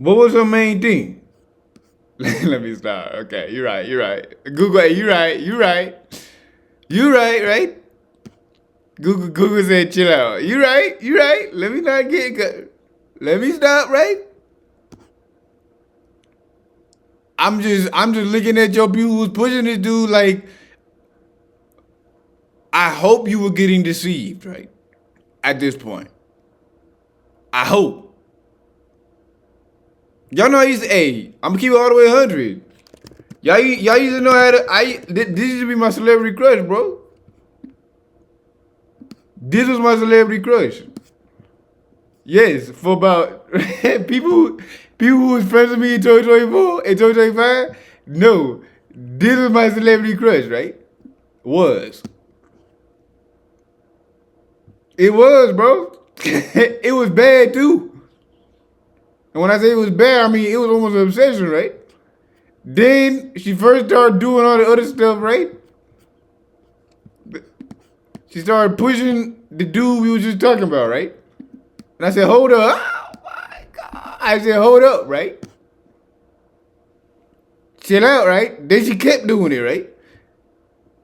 What was her main thing? Let me stop. Okay, you're right. You're right. Google. Hey, you're right. You're right. You're right. Right. Google said chill out. You're right. You're right. Let me not get. Let me stop. Right. I'm just looking at your people who's pushing this dude like. I hope you were getting deceived. Right. At this point. I hope. Y'all know I used to, hey, I'm gonna keep it all the way 100. Y'all used to know how to, this used to be my celebrity crush, bro. This was my celebrity crush. Yes, for about, people who was friends with me in 2024 and 2025, no, this was my celebrity crush, right? Was. It was, bro. It was bad, too. And when I say it was bad, I mean it was almost an obsession, right? Then she first started doing all the other stuff, right? She started pushing the dude we was just talking about, right? And I said, hold up. Oh my God. I said, hold up, right? Chill out, right? Then she kept doing it, right?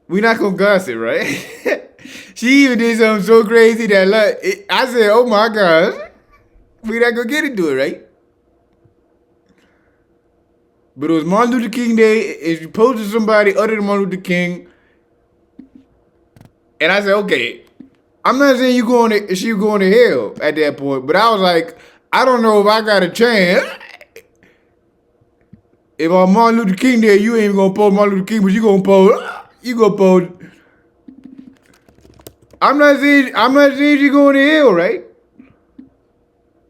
We not gonna gossip, right? She even did something so crazy that like, I said, oh my gosh. We not gonna get into it, right? But it was Martin Luther King Day. If you posted somebody other than Martin Luther King, and I said, okay, I'm not saying she going to hell at that point, but I was like, I don't know if I got a chance. If on Martin Luther King Day, you ain't gonna post Martin Luther King, but you gonna post. I'm not saying she going to hell, right?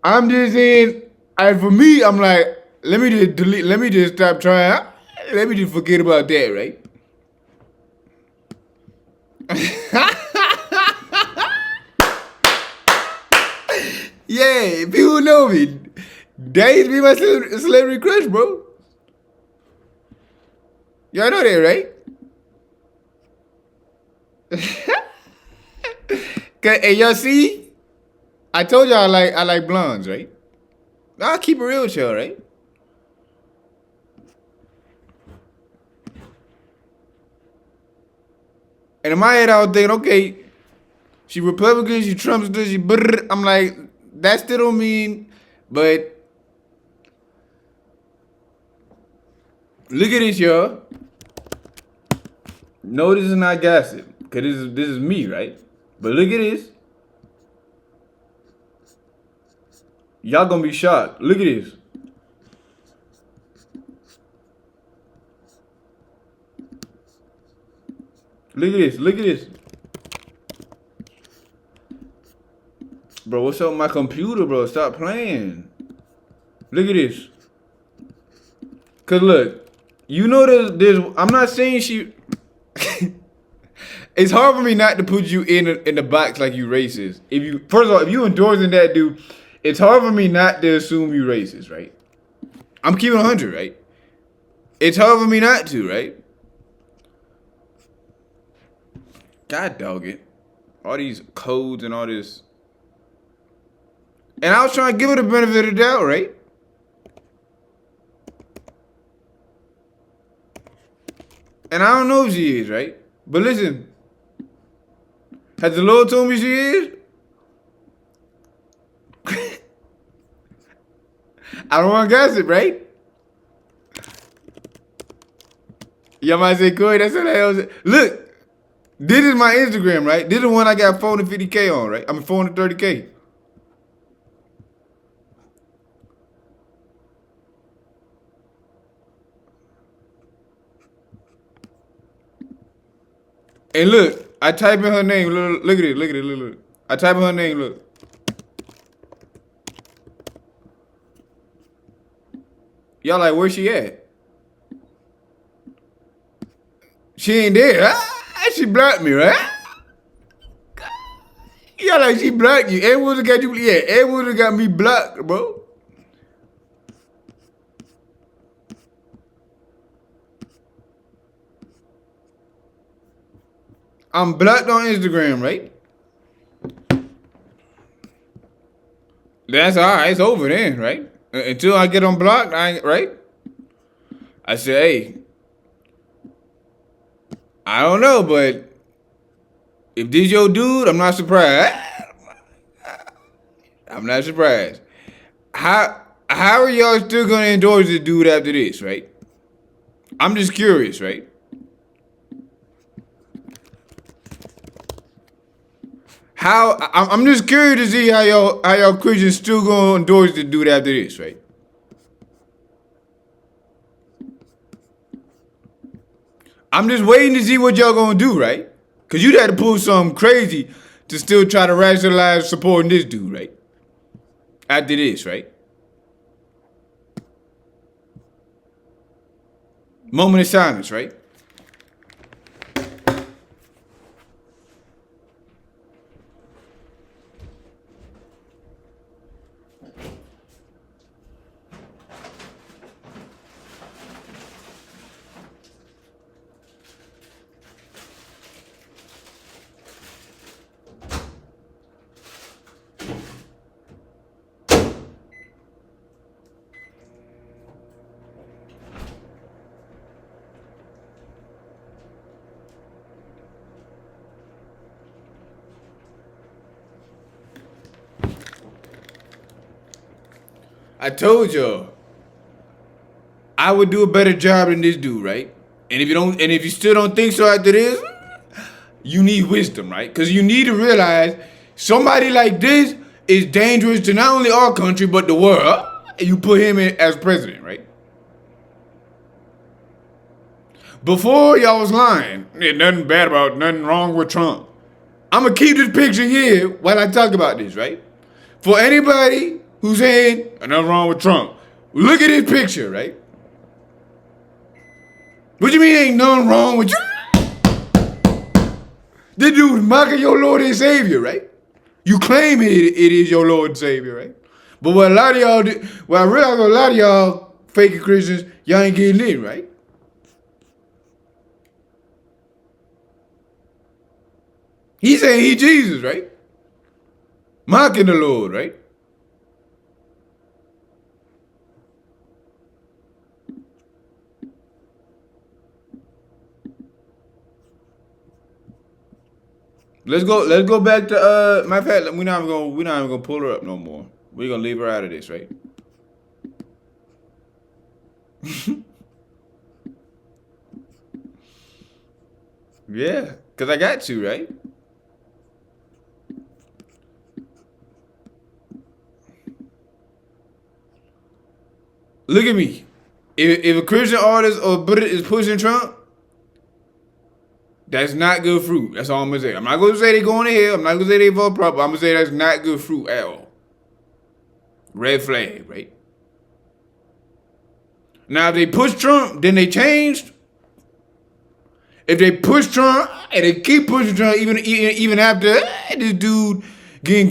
I'm just saying, and for me, I'm like, let me just delete, let me just stop trying. Let me just forget about that, right? Yeah, people know me. That used to be my celebrity crush, bro. Y'all know that, right? Hey, y'all see? I told y'all I like blondes, right? I'll keep it real with y'all, right? And in my head, I was thinking, okay, she Republican, she Trumpster, she brrr. I'm like, that still don't mean, but look at this, y'all. No, this is not gossip, cause this is me, right? But look at this. Y'all gonna be shocked. Look at this. Look at this. Look at this. Bro, what's up with my computer, bro? Stop playing. Look at this. Cause look, you know there's I'm not saying she it's hard for me not to put you in the box like you racist. If you first of all, if you endorsing that dude, it's hard for me not to assume you racist, right? I'm keeping 100, right? It's hard for me not to, right? God dog it. All these codes and all this. And I was trying to give her the benefit of the doubt, right? And I don't know if she is, right? But listen, has the Lord told me she is? I don't want to gossip, right? Y'all might say, Corey, that's what the hell. Look, this is my Instagram, right? This is the one I got 450K on, right? I mean 430K. And look, I type in her name. Look at it. Look at it. Look. I type in her name. Look. Y'all like, where she at? She ain't there. She blocked me, right? Y'all like, she blocked you. Everyone's got you. Yeah, everyone's got me blocked, bro. I'm blocked on Instagram, right? That's all right. It's over then, right? Until I get unblocked, I ain't, right? I said, hey, I don't know, but if this your dude, I'm not surprised. I'm not surprised. How are y'all still gonna endorse this dude after this, right? I'm just curious, right? I'm just curious to see how y'all Christians still gonna endorse the dude after this, right? I'm just waiting to see what y'all gonna do, right? Cause you'd have to pull something crazy to still try to rationalize supporting this dude, right? After this, right? Moment of silence, right? I told y'all I would do a better job than this dude, right? And if you still don't think so after this, you need wisdom, right? Because you need to realize somebody like this is dangerous to not only our country but the world. You put him in as president, right? Before y'all was lying. There's nothing wrong with Trump. I'm gonna keep this picture here while I talk about this, right? For anybody who's saying nothing wrong with Trump, look at this picture, right? What you mean ain't nothing wrong with you? This dude's mocking your Lord and Savior, right? You claim it is your Lord and Savior, right? But what a lot of y'all do, well, I realize a lot of y'all faking Christians, y'all ain't getting in, right? He saying he Jesus, right? Mocking the Lord, right? Let's go back to matter of fact, we're not even gonna pull her up no more. We're gonna leave her out of this, right? Yeah, cause I got to, right? Look at me. If a Christian artist or Buddhist is pushing Trump, that's not good fruit. That's all I'm gonna say. I'm not gonna say they going to hell. I'm not gonna say they vote proper. I'm gonna say that's not good fruit at all. Red flag, right? Now if they push Trump, then they changed. If they push Trump and they keep pushing Trump even after this dude getting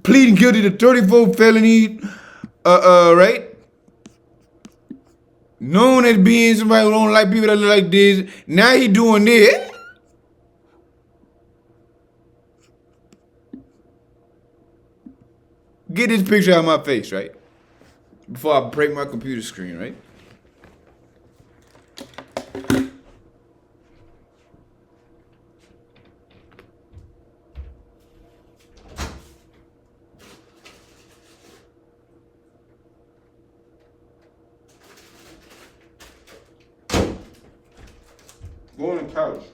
pleading guilty to 34 felony, right? Known as being somebody who don't like people that look like this. Now he doing this. Get this picture out of my face, right? Before I break my computer screen, right? Go on the couch.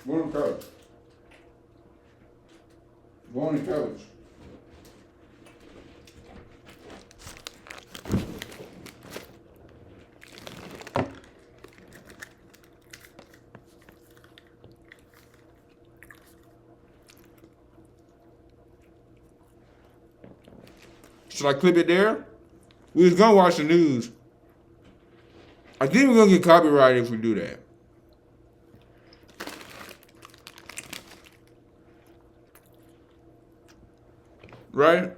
Go on the couch. Go on the couch. Should I clip it there? We was gonna watch the news. I think we're gonna get copyrighted if we do that. Right?